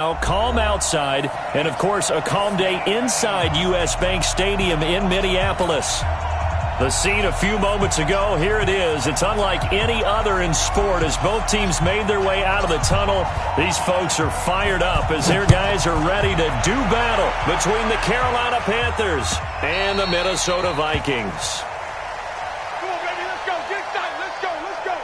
Calm outside, and of course a calm day inside U.S. Bank Stadium in Minneapolis. The scene a few moments ago, here it is. It's unlike any other in sport as both teams made their way out of the tunnel. These folks are fired up as their guys are ready to do battle between the Carolina Panthers and the Minnesota Vikings. Come on, baby, let's go. Get excited. Let's go. Let's go.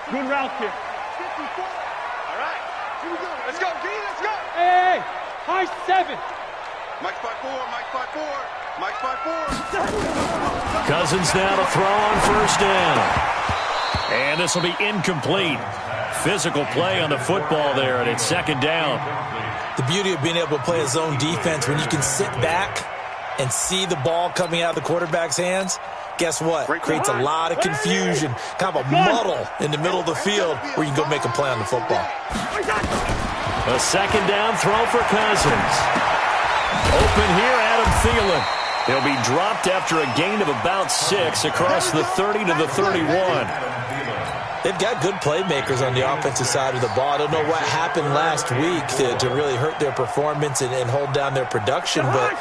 Good route here. All right, here we go. Let's go, D, let's go. Hey, high 7. Mike's 5-4, Mike's 5-4, Mike's 5-4. Cousins now to throw on first down. And this will be incomplete. Physical play on the football there, and it's second down. The beauty of being able to play a zone defense when you can sit back and see the ball coming out of the quarterback's hands. Guess what? Creates a lot of confusion, kind of a muddle in the middle of the field where you can go make a play on the football. A second down throw for Cousins. Open here, Adam Thielen. He'll be dropped after a gain of about 6 across the 30 to the 31. They've got good playmakers on the offensive side of the ball. I don't know what happened last week to really hurt their performance and hold down their production, but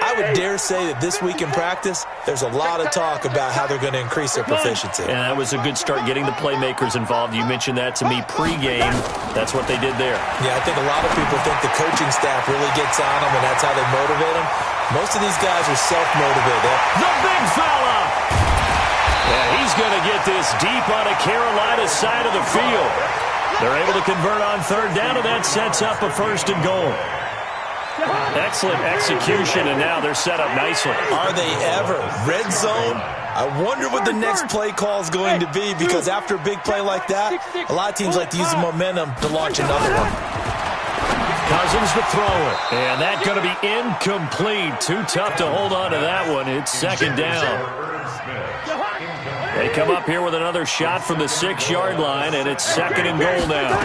I would dare say that this week in practice, there's a lot of talk about how they're going to increase their proficiency. And that was a good start getting the playmakers involved. You mentioned that to me pregame. That's what they did there. Yeah, I think a lot of people think the coaching staff really gets on them, and that's how they motivate them. Most of these guys are self-motivated. The big fella! Yeah, he's going to get this deep on a Carolina side of the field. They're able to convert on third down, and that sets up a first and goal. Excellent execution, and now they're set up nicely. Are they ever? Red zone? I wonder what the next play call is going to be, because after a big play like that, a lot of teams like to use the momentum to launch another one. Cousins to throw it, and that's going to be incomplete. Too tough to hold on to that one. It's second down. They come up here with another shot from the 6-yard line, and it's second and goal now.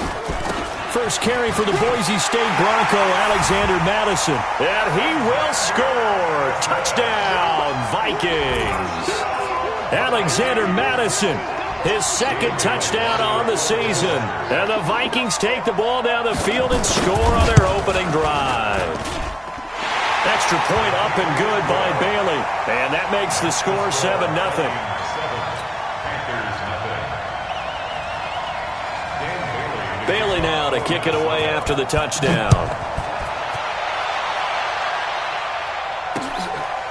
First carry for the Boise State Bronco, Alexander Madison. And he will score. Touchdown, Vikings. Alexander Madison, his second touchdown on the season. And the Vikings take the ball down the field and score on their opening drive. Extra point up and good by Bailey. And that makes the score 7-0. Bailey now to kick it away after the touchdown.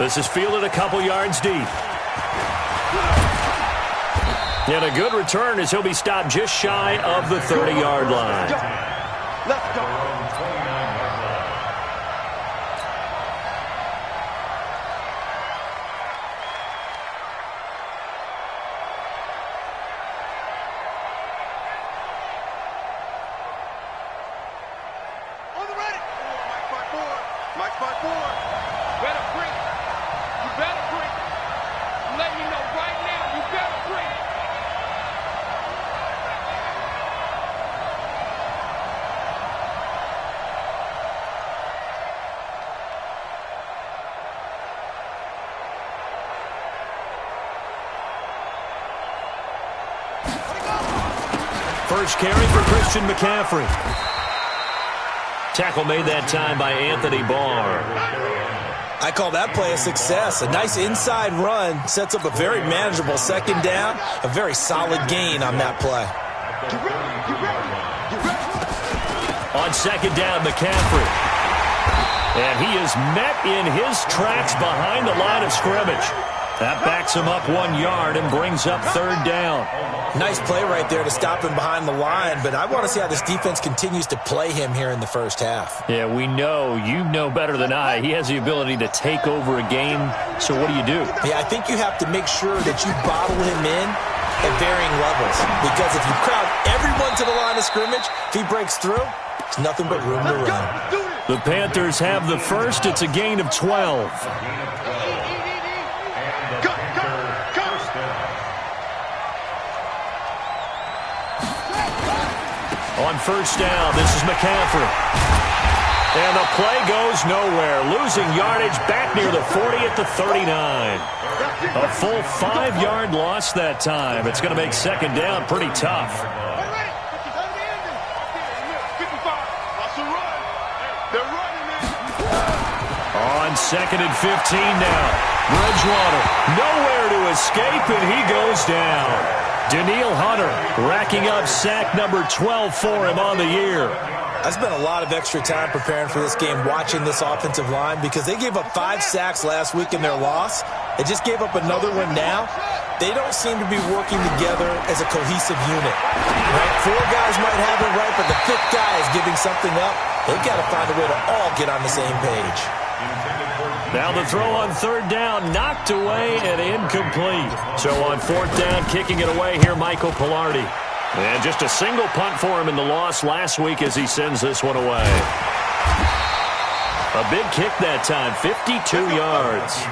This is fielded a couple yards deep. And a good return as he'll be stopped just shy of the 30-yard line. Let's go. First carry for Christian McCaffrey. Tackle made that time by Anthony Barr. I call that play a success. A nice inside run sets up a very manageable second down. A very solid gain on that play. On second down, McCaffrey. And he is met in his tracks behind the line of scrimmage. That backs him up 1 yard and brings up third down. Nice play right there to stop him behind the line, but I want to see how this defense continues to play him here in the first half. Yeah, we know. You know better than I. He has the ability to take over a game, so what do you do? Yeah, I think you have to make sure that you bottle him in at varying levels, because if you crowd everyone to the line of scrimmage, if he breaks through, there's nothing but room to run. The Panthers have the first. It's a gain of 12. On first down, this is McCaffrey. And the play goes nowhere. Losing yardage back near the 40 at the 39. A full 5-yard loss that time. It's going to make second down pretty tough. On second and 15 now. Bridgewater nowhere to escape, and he goes down. Danielle Hunter racking up sack number 12 for him on the year. I spent a lot of extra time preparing for this game watching this offensive line because they gave up 5 sacks last week in their loss. They just gave up another one now. They don't seem to be working together as a cohesive unit. Right? 4 guys might have it right, but the 5th guy is giving something up. They've got to find a way to all get on the same page. Now the throw on third down, knocked away and incomplete. So on fourth down, kicking it away here, Michael Palardy. And just a single punt for him in the loss last week as he sends this one away. A big kick that time, 52 yards.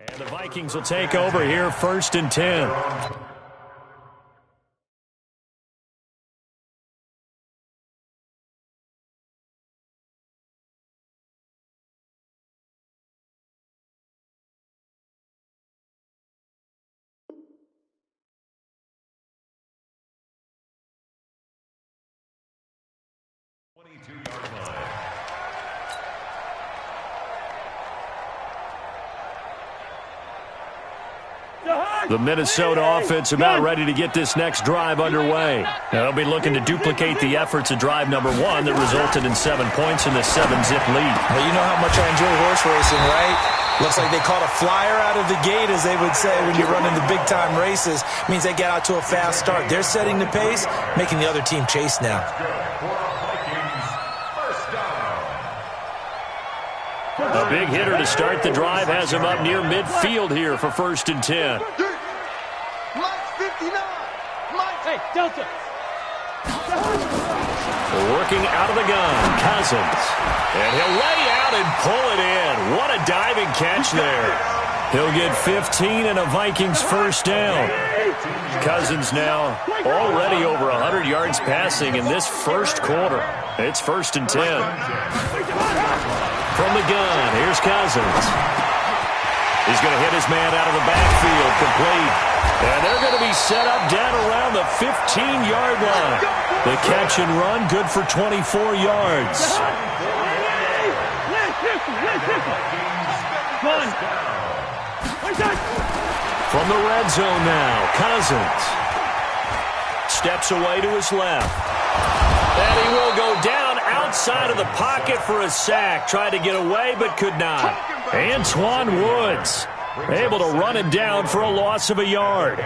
And the Vikings will take over here, first and 10. The Minnesota offense about ready to get this next drive underway. They'll be looking to duplicate the efforts of drive number 1 that resulted in 7 points in the 7-zip lead. Well, you know how much I enjoy horse racing, right? Looks like they caught a flyer out of the gate, as they would say when you're running the big-time races. Means they get out to a fast start. They're setting the pace, making the other team chase now. A big hitter to start the drive has him up near midfield here for first and 10. Hey, Delta. Working out of the gun, Cousins. And he'll lay out and pull it in. What a diving catch there. He'll get 15 and a Vikings first down. Cousins now already over 100 yards passing in this first quarter. It's first and 10. From the gun, here's Cousins. He's going to hit his man out of the backfield, complete. And they're going to be set up down around the 15-yard line. The catch and run, good for 24 yards. From the red zone now, Cousins steps away to his left. And he will go down outside of the pocket for a sack. Tried to get away, but could not. Antwaun Woods able to run him down for a loss of a yard.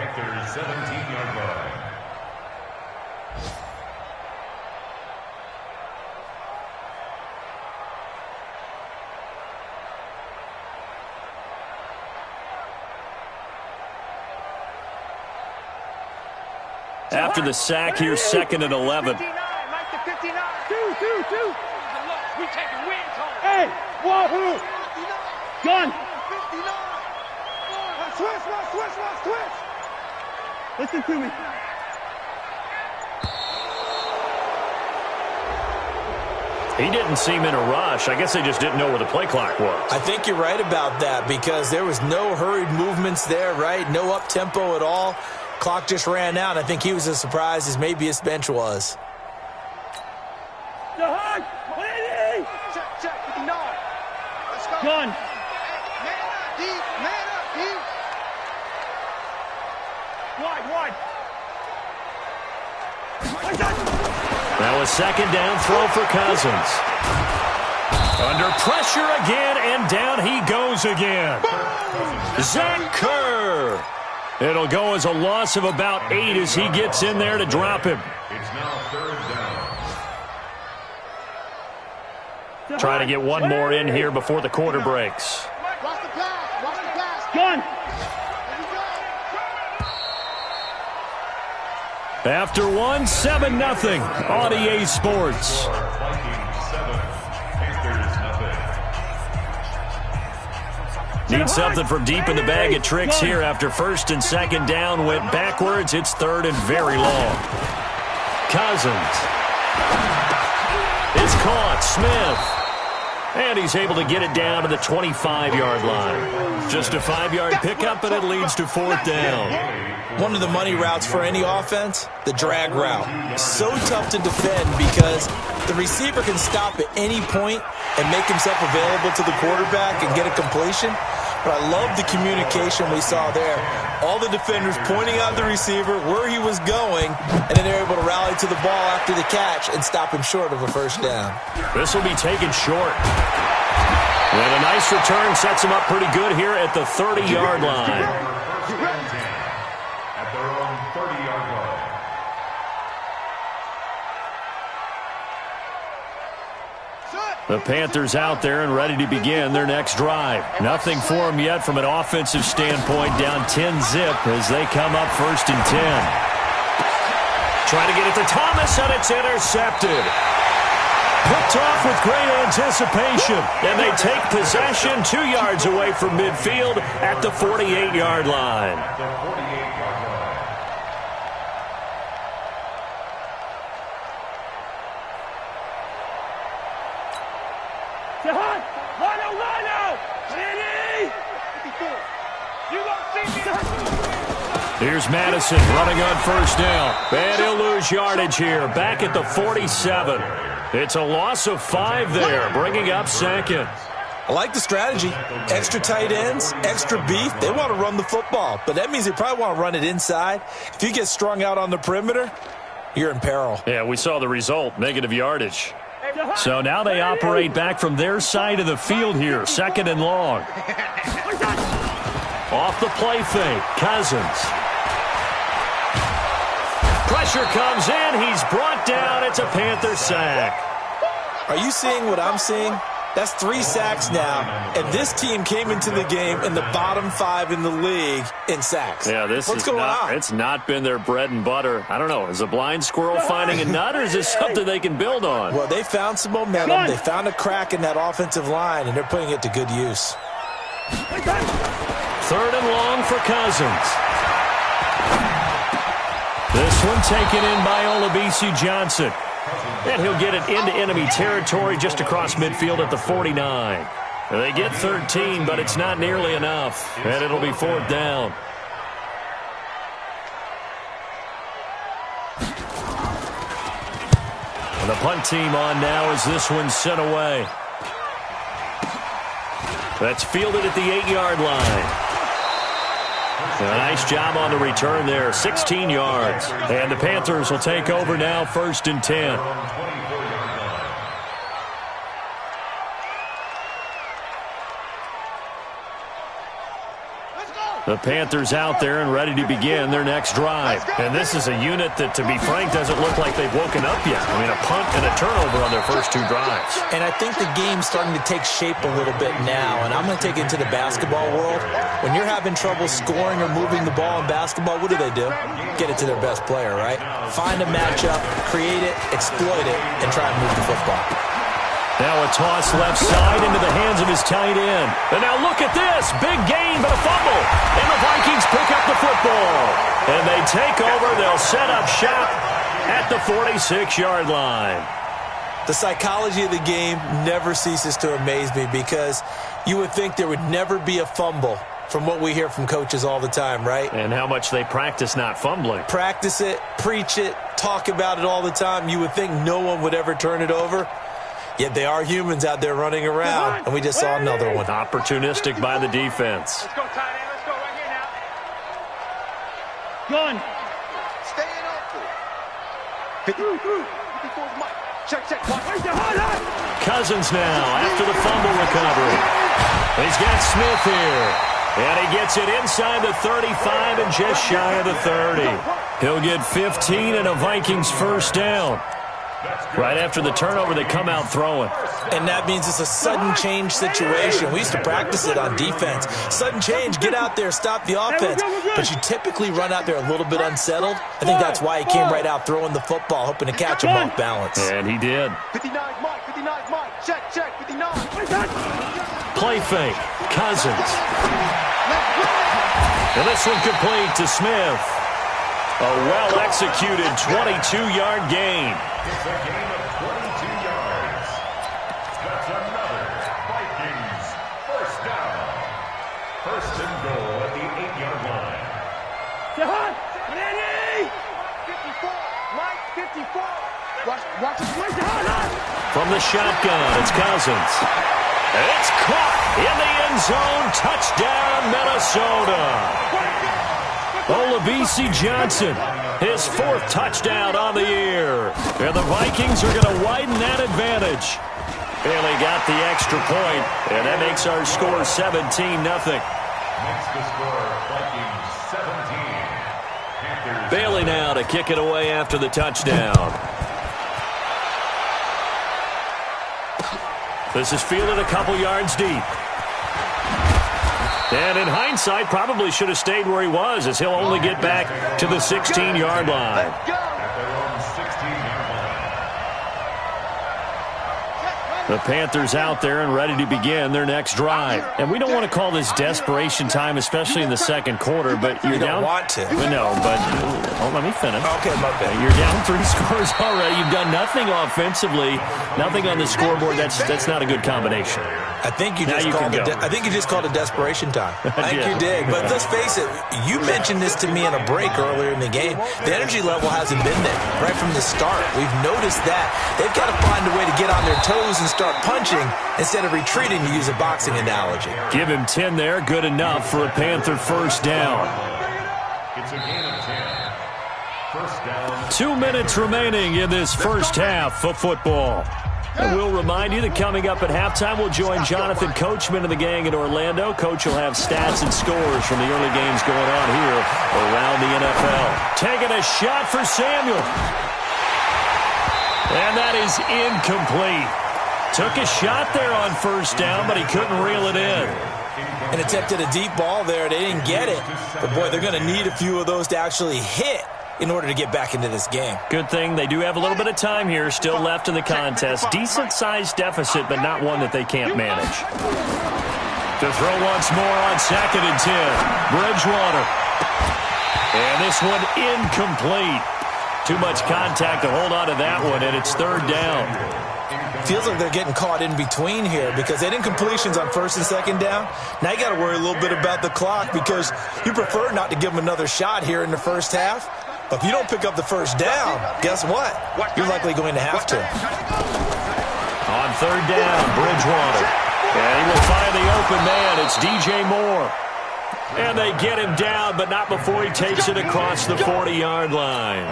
After the sack here, 2nd and 11. 59, Mike to 59. Two. We taking wins home. Hey, Wahoo! Gun! 59. Switch! Listen to me. He didn't seem in a rush. I guess they just didn't know where the play clock was. I think you're right about that because there was no hurried movements there, right? No up-tempo at all. Clock just ran out. I think he was as surprised as maybe his bench was. Jahan, what do you need? Check, 59. Let's go. Gun. Man up, D. Wide. That was 2nd down, throw for Cousins. Under pressure again, and down he goes again. Zach Kerr. It'll go as a loss of about 8 as he gets in there to drop him. It's now 3rd down. Trying to get one more in here before the quarter breaks. Watch the pass. Gun. After one, 7-0 on EA Sports. Vikings 7, Panthers nothing. Need something from deep in the bag of tricks here after 1st and 2nd down went backwards. It's 3rd and very long. Cousins. It's caught. Smith. And he's able to get it down to the 25-yard line. Just a 5-yard pickup, and it leads to 4th down. One of the money routes for any offense, the drag route. So tough to defend because the receiver can stop at any point and make himself available to the quarterback and get a completion. But I love the communication we saw there. All the defenders pointing out the receiver, where he was going, and then they're able to rally to the ball after the catch and stop him short of a 1st down. This will be taken short. And a nice return sets him up pretty good here at the 30-yard line. At their own 30-yard line. The Panthers out there and ready to begin their next drive. Nothing for them yet from an offensive standpoint, down 10-zip as they come up 1st and 10. Trying to get it to Thomas, and it's intercepted. Picked off with great anticipation, and they take possession 2 yards away from midfield at the 48-yard line. The 48-yard line. Jahan, line out. Danny. You gonna see me? Here's Madison running on 1st down. And he'll lose yardage here, back at the 47. It's a loss of 5 there, bringing up 2nd. I like the strategy. Extra tight ends, extra beef. They want to run the football, but that means they probably want to run it inside. If you get strung out on the perimeter, you're in peril. Yeah, we saw the result, negative yardage. So now they operate back from their side of the field here, 2nd and long. Off the play fake, Cousins. Pressure comes in, he's brought down, it's a Panther sack. Are you seeing what I'm seeing? That's 3 sacks now, and this team came into the game in the bottom 5 in the league in sacks. Yeah, What's going on? It's not been their bread and butter. I don't know, is a blind squirrel finding a nut, or is this something they can build on? Well, they found some momentum. They found a crack in that offensive line, and they're putting it to good use. 3rd and long for Cousins. This one taken in by Olabisi Johnson. And he'll get it into enemy territory just across midfield at the 49. They get 13, but it's not nearly enough. And it'll be 4th down. And the punt team on now as this one's sent away. That's fielded at the 8-yard line. A nice job on the return there, 16 yards. And the Panthers will take over now, 1st and 10. Let's go. The Panthers out there and ready to begin their next drive. And this is a unit that, to be frank, doesn't look like they've woken up yet. I mean, a punt and a turnover on their first 2 drives. And I think the game's starting to take shape a little bit now. And I'm going to take it into the basketball world. When you're having trouble scoring or moving the ball in basketball, what do? Get it to their best player, right? Find a matchup, create it, exploit it, and try and move the football. Now a toss left side into the hands of his tight end. And now look at this. Big gain, but a fumble. And the Vikings pick up the football. And they take over. They'll set up shop at the 46-yard line. The psychology of the game never ceases to amaze me because you would think there would never be a fumble from what we hear from coaches all the time, right? And how much they practice not fumbling. Practice it, preach it, talk about it all the time. You would think no one would ever turn it over. Yet they are humans out there running around, and we just saw another one. Opportunistic by the defense. Let's go, tight end. Let's go right here now. Gun. Stay in awful. 54's Mike. Check. Cousins now after the fumble recovery. He's got Smith here. And he gets it inside the 35 and just shy of the 30. He'll get 15 and a Vikings first down. Right after the turnover, they come out throwing. And that means it's a sudden change situation. We used to practice it on defense. Sudden change, get out there, stop the offense. But you typically run out there a little bit unsettled. I think that's why he came right out throwing the football, hoping to catch him off balance. And he did. 59's Mike. 59's Mike. Check. 59. Play fake. Cousins. And this one complete to Smith. A well-executed 22-yard gain. It's a gain of 22 yards. That's another Vikings first down. First and goal at the 8-yard line. 54. Mike, 54. Watch it. From the shotgun, it's Cousins. And it's caught in the end zone. Touchdown, Minnesota. Olabisi Johnson, his 4th touchdown on the year. And the Vikings are going to widen that advantage. And they got the extra point, and that makes our score 17-0. Makes the score Vikings 17. Panthers. Bailey now to kick it away after the touchdown. This is fielded a couple yards deep. And in hindsight, probably should have stayed where he was, as he'll only get back to the 16-yard line. At their own 16-yard line. The Panthers out there and ready to begin their next drive. And we don't want to call this desperation time, especially in the second quarter, but you're down. You don't want to. No, but let me finish. Okay, my bad. You're down 3 scores already. You've done nothing offensively, nothing on the scoreboard. That's not a good combination. I think you Now just you called can it. go. I think you just called it desperation time. I think you did. But let's face it. You mentioned this to me in a break earlier in the game. The energy level hasn't been there right from the start. We've noticed that they've got to find a way to get on their toes and start punching instead of retreating, to use a boxing analogy. Give him 10 there. Good enough for a Panther first down. It's a gain of 10. First down. 2 minutes remaining in this first half of football. And we'll remind you that coming up at halftime, we'll join Jonathan Coachman and the gang in Orlando. Coach will have stats and scores from the early games going on here around the NFL. Taking a shot for Samuel. And that is incomplete. Took a shot there on first down, but he couldn't reel it in. And attempted a deep ball there. They didn't get it. But, boy, they're going to need a few of those to actually hit in order to get back into this game. Good thing they do have a little bit of time here still left in the contest. Decent-sized deficit, but not one that they can't manage. To throw once more on 2nd and 10. Bridgewater. And this one incomplete. Too much contact to hold on to that one, and it's 3rd down. Feels like they're getting caught in between here because they did incompletions on 1st and 2nd down. Now you got to worry a little bit about the clock because you prefer not to give them another shot here in the first half. But if you don't pick up the first down, guess what? You're likely going to have to. On 3rd down, Bridgewater. And he will find the open man. It's DJ Moore. And they get him down, but not before he takes it across the 40-yard line.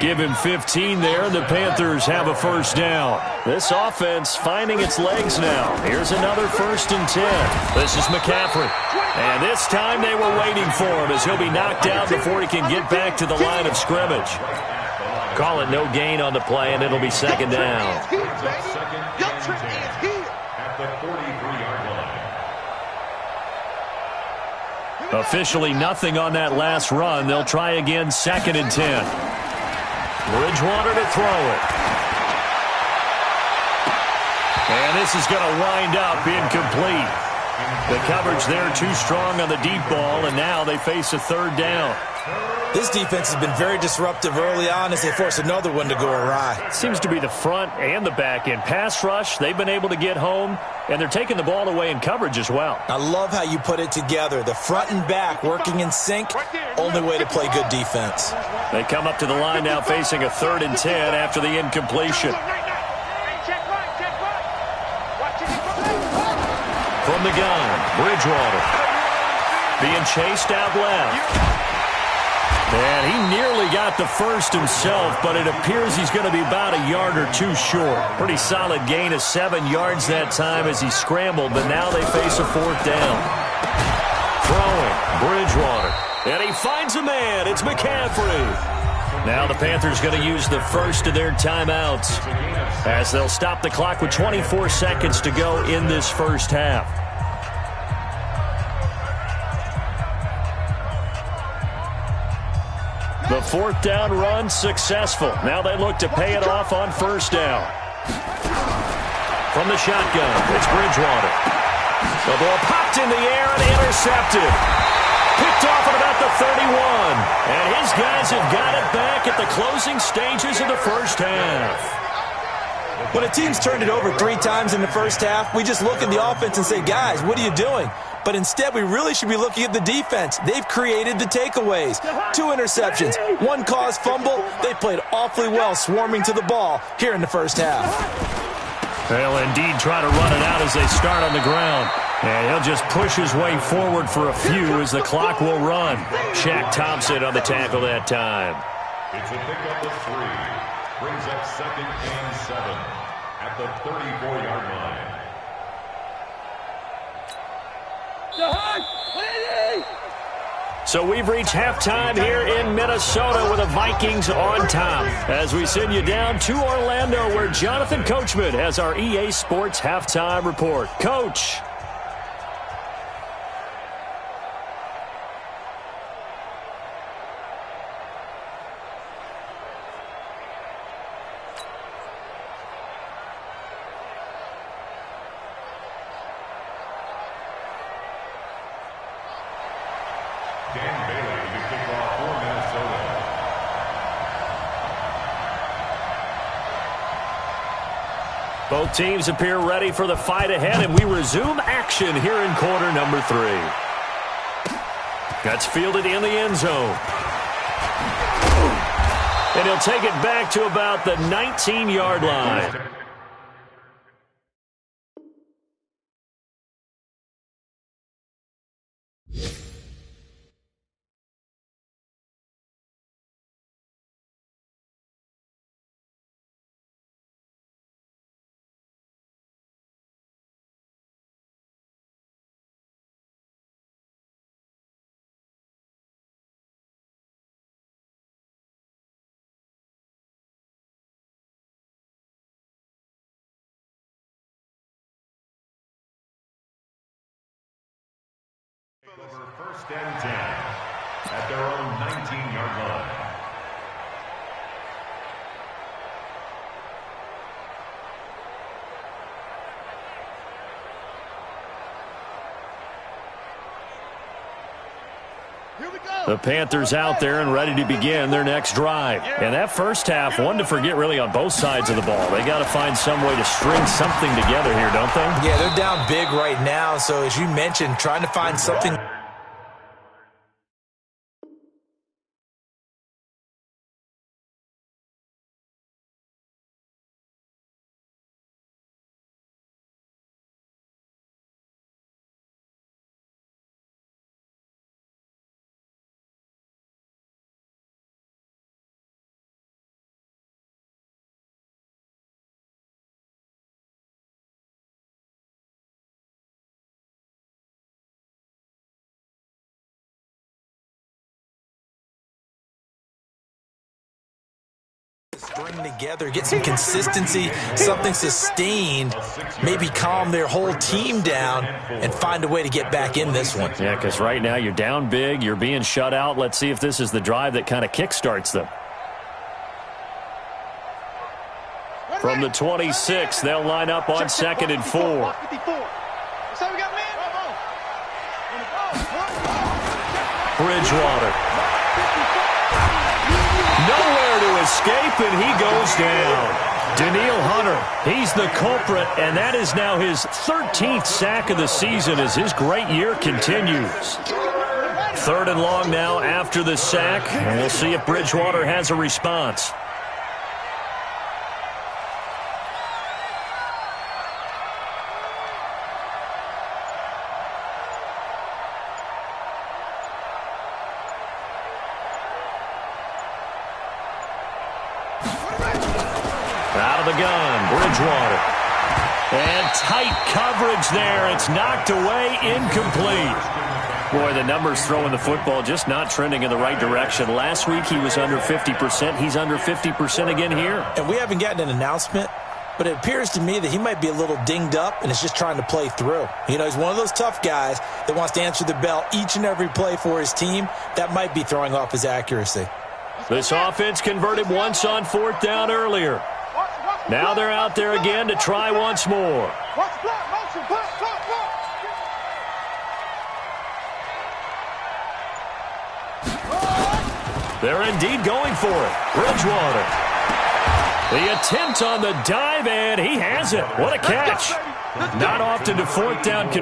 Give him 15 there, and the Panthers have a first down. This offense finding its legs now. Here's another 1st and 10. This is McCaffrey. And this time they were waiting for him as he'll be knocked out before he can get back to the line of scrimmage. Call it no gain on the play, and it'll be 2nd down. At the 43-yard line. Officially nothing on that last run. They'll try again, 2nd and 10. Bridgewater to throw it. And this is going to wind up incomplete. The coverage there too strong on the deep ball, and now they face a 3rd down. This defense has been very disruptive early on as they force another one to go awry. Seems to be the front and the back end. Pass rush, they've been able to get home, and they're taking the ball away in coverage as well. I love how you put it together. The front and back working in sync, only way to play good defense. They come up to the line now facing a 3rd and 10 after the incompletion. From the gun, Bridgewater. Being chased out left. And he nearly got the first himself, but it appears he's going to be about a yard or two short. Pretty solid gain of 7 yards that time as he scrambled, but now they face a 4th down. Throwing, Bridgewater. And he finds a man. It's McCaffrey. Now the Panthers going to use the first of their timeouts as they'll stop the clock with 24 seconds to go in this first half. The 4th down run successful. Now they look to pay it off on 1st down. From the shotgun, it's Bridgewater. The ball popped in the air and intercepted. Picked off at about the 31. And his guys have got it back at the closing stages of the first half. When a team's turned it over 3 times in the first half, we just look at the offense and say, guys, what are you doing? But instead, we really should be looking at the defense. They've created the takeaways. 2 interceptions, 1 caused fumble. They played awfully well swarming to the ball here in the first half. They'll indeed try to run it out as they start on the ground. And he'll just push his way forward for a few as the clock will run. Shaq Thompson on the tackle that time. It's a pickup of 3. Brings up 2nd and 7 at the 34-yard line. So we've reached halftime here in Minnesota with the Vikings on top. As we send you down to Orlando where Jonathan Coachman has our EA Sports Halftime Report. Coach. Dan Bailey to kick off for Minnesota. Both teams appear ready for the fight ahead, and we resume action here in quarter number 3. That's fielded in the end zone. And he'll take it back to about the 19-yard line. Over 1st and 10 at their own 19-yard line. The Panthers out there and ready to begin their next drive. And that first half, one to forget really on both sides of the ball. They got to find some way to string something together here, don't they? Yeah, they're down big right now. So as you mentioned, trying to find something String together, get some consistency, something sustained, maybe calm their whole team down and find a way to get back in this one. Yeah, because right now you're down big, you're being shut out. Let's see if this is the drive that kind of kickstarts them. From the 26, they'll line up on 2nd and 4. Bridgewater. Nowhere to escape, and he goes down. Danielle Hunter, he's the culprit, and that is now his 13th sack of the season as his great year continues. 3rd and long now after the sack, and we'll see if Bridgewater has a response. Out of the gun, Bridgewater. And tight coverage there. It's knocked away, incomplete. Boy, the numbers throwing the football just not trending in the right direction. Last week he was under 50%. He's under 50% again here. And we haven't gotten an announcement, but it appears to me that he might be a little dinged up and is just trying to play through. You know, he's one of those tough guys that wants to answer the bell each and every play for his team. That might be throwing off his accuracy. This offense converted once on 4th down earlier. Now they're out there again to try once more. They're indeed going for it. Bridgewater. The attempt on the dive, and he has it. What a catch. Not often to 4th down.